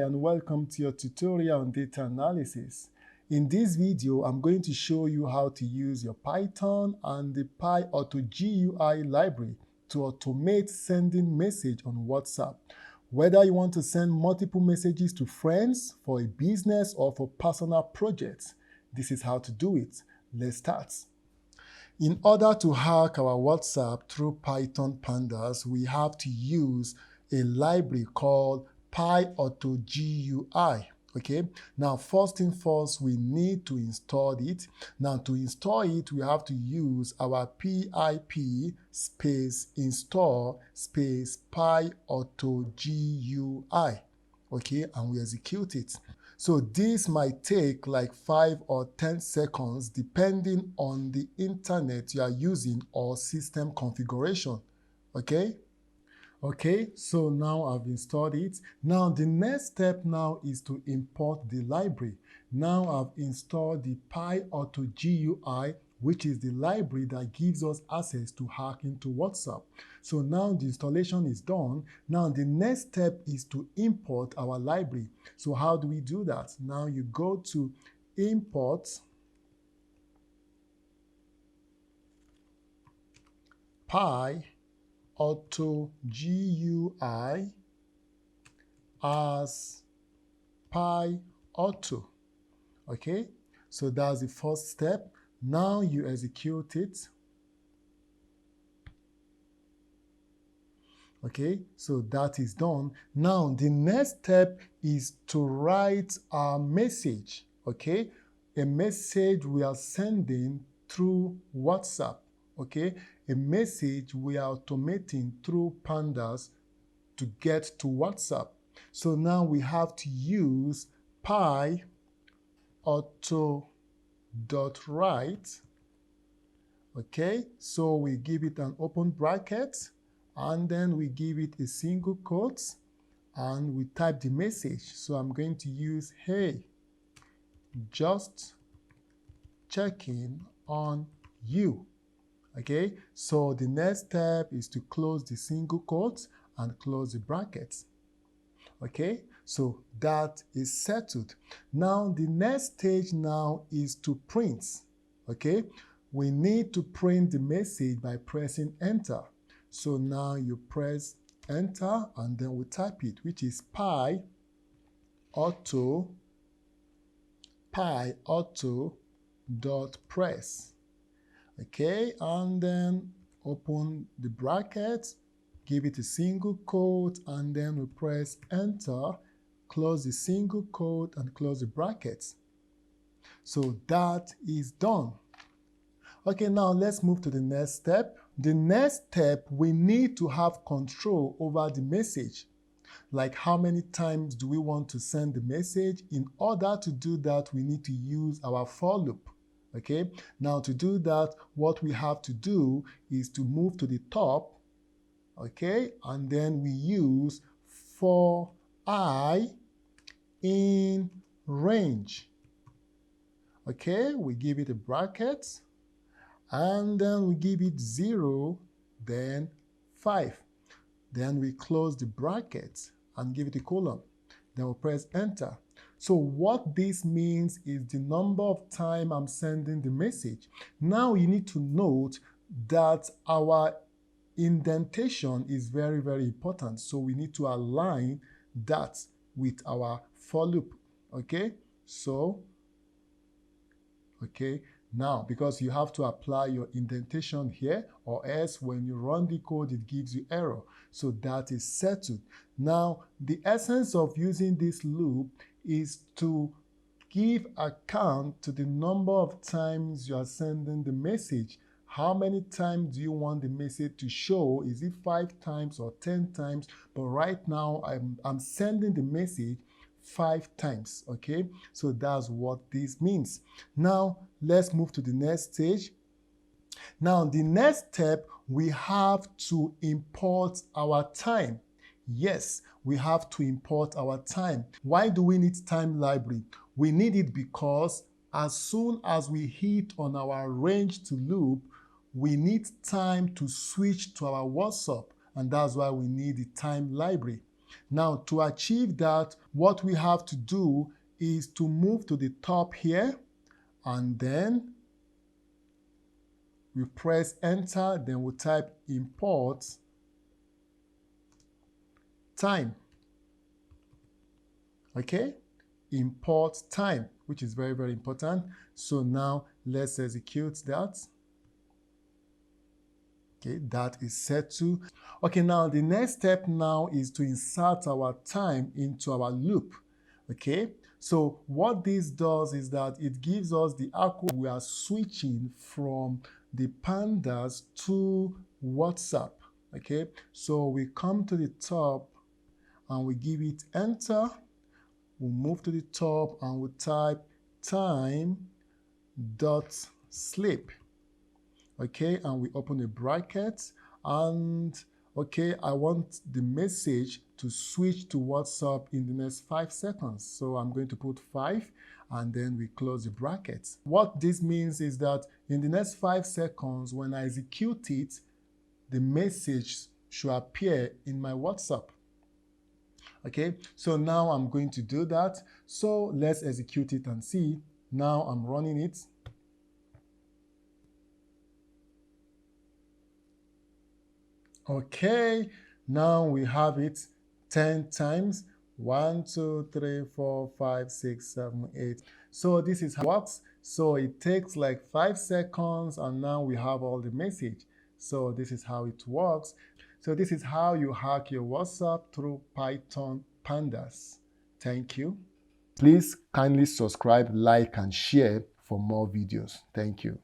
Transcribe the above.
and welcome to your tutorial on data analysis. In this video, I'm going to show you how to use your Python and the PyAutoGUI library to automate sending message on WhatsApp. Whether you want to send multiple messages to friends, for a business, or for personal projects, this is how to do it. Let's start. In order to hack our WhatsApp through Python pandas, we have to use a library called PyAutoGUI. Okay, now first thing first, we need to install it. Now to install it, we have to use our pip space install space PyAutoGUI. Okay, and we execute it. So this might take like 5 or 10 seconds depending on the internet you are using or system configuration. Okay? Okay, so now I've installed it. Now the next step now is to import the library. Now I've installed the PyAutoGUI, which is the library that gives us access to hack into WhatsApp. So now the installation is done. Now the next step is to import our library. So how do we do that? Now you go to import PyAutoGUI as PyAuto. Okay, so that's the first step. Now you execute it. Okay, so that is done. Now the next step is to write a message. Okay, a message we are sending through WhatsApp. Okay, a message we are automating through pandas to get to WhatsApp. So now we have to use PyAuto.write. Okay, so we give it an open bracket and then we give it a single quote and we type the message. So I'm going to use, hey, just checking on you. Okay, so the next step is to close the single quotes and close the brackets. Okay, so that is settled. Now the next stage now is to print. Okay, we need to print the message by pressing enter. So now you press enter and then we type it, which is PyAuto.press. Okay, and then open the bracket, give it a single quote, and then we press enter, close the single quote, and close the brackets. So that is done. Okay, now let's move to the next step. The next step, we need to have control over the message. Like how many times do we want to send the message? In order to do that, we need to use our for loop. Okay, now to do that, what we have to do is to move to the top, okay, and then we use for I in range. Okay, we give it a bracket, and then we give it 0, then 5. Then we close the bracket and give it a colon. Then we press enter. So what this means is the number of times I'm sending the message. Now you need to note that our indentation is very, very important. So we need to align that with our for loop. Okay, so, okay, now because you have to apply your indentation here, or else when you run the code, it gives you error. So that is settled. Now, the essence of using this loop is to give account to the number of times you are sending the message. How many times do you want the message to show? Is it 5 times or 10 times? But right now, I'm sending the message 5 times, okay? So that's what this means. Now, let's move to the next stage. Now, the next step, we have to import our time. Yes, we have to import our time. Why do we need time library? We need it because as soon as we hit on our range to loop, we need time to switch to our WhatsApp, and that's why we need the time library. Now, to achieve that, what we have to do is to move to the top here, and then we press enter, then we type import time. Okay, import time, which is very, very important. So now let's execute that. Okay, that is set to. Okay, now the next step now is to insert our time into our loop. Okay, so what this does is that it gives us the accuracy. We are switching from the pandas to WhatsApp. Okay, so we come to the top and we give it enter. We'll move to the top and we'll type time dot sleep. Okay, and we open a bracket, and okay, I want the message to switch to WhatsApp in the next 5 seconds. So I'm going to put 5 and then we close the bracket. What this means is that in the next 5 seconds, when I execute it, the message should appear in my WhatsApp. Okay, so now I'm going to do that. So let's execute it and see. Now I'm running it. Okay, now we have it 10 times. 1, 2, 3, 4, 5, 6, 7, 8. So this is how it works. So it takes like 5 seconds and now we have all the message. So this is how it works. So this is how you hack your WhatsApp through Python pandas. Thank you. Please kindly subscribe, like, and share for more videos. Thank you.